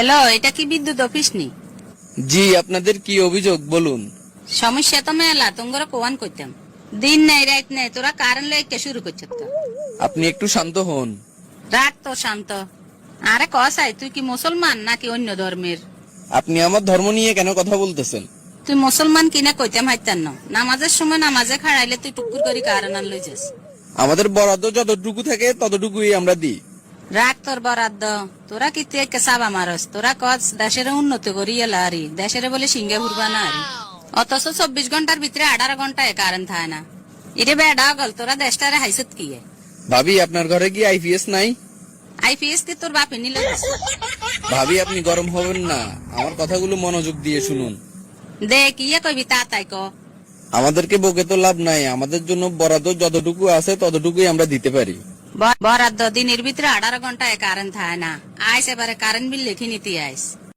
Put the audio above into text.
Hello, এটা কি বিদ্যুৎ অফিস নি? জি, আপনাদের কি অভিযোগ বলুন। সমস্যা তো মেলা, তোমরা কোয়ান করতাম। দিন নাই রাত নাই, তোরা কারণ লেখতে শুরু করছ তো। আপনি একটু শান্ত হন। রাখ তো শান্ত। আরে কসাই, তুই কি মুসলমান নাকি অন্য ধর্মের? আপনি আমার ধর্ম নিয়ে কেন কথা বলতেছেন? তুই মুসলমান কিনা কইতাম হাইতান না। নামাজের সময় নামাজে খাড়াইলে তুই টুকুর করি কারণ আন লই যাস। আমাদের বরাদ্দ যতটুকু থাকে ততটুকুই আমরা দিই। রাখ তোর বরাদ্দ। তোরা কি তুই একটা সাবা মারস? তোরা কচ দেশের উন্নতি করি এলা আরি, দেশের বলে সিঙ্গে ঘুরবা না আরি। অথচ 24 ঘন্টার ভিতরে 18 ঘন্টায় কারেন্ট থাকে না। এটা বেডা গল, তোরা দেশটারে হাইসত কি? ভাবি, আপনার ঘরে কি আইপিএস নাই? আইপিএস কি তোর বাপে নিল? ভাবি, আপনি গরম হবেন না, আমার কথাগুলো মনোযোগ দিয়ে শুনুন। দেখ ইয়ে কইবি তা তাই ক। আমাদেরকে বকে তো লাভ নাই, আমাদের জন্য বরাদ্দ যতটুকু আছে ততটুকুই আমরা দিতে পারি। বরাদ্দ দিনের ভিতরে 18 ঘন্টায় কারেন্ট থাকে না। আইস এবারে কারেন্ট বিল লিখে নিতে আইস।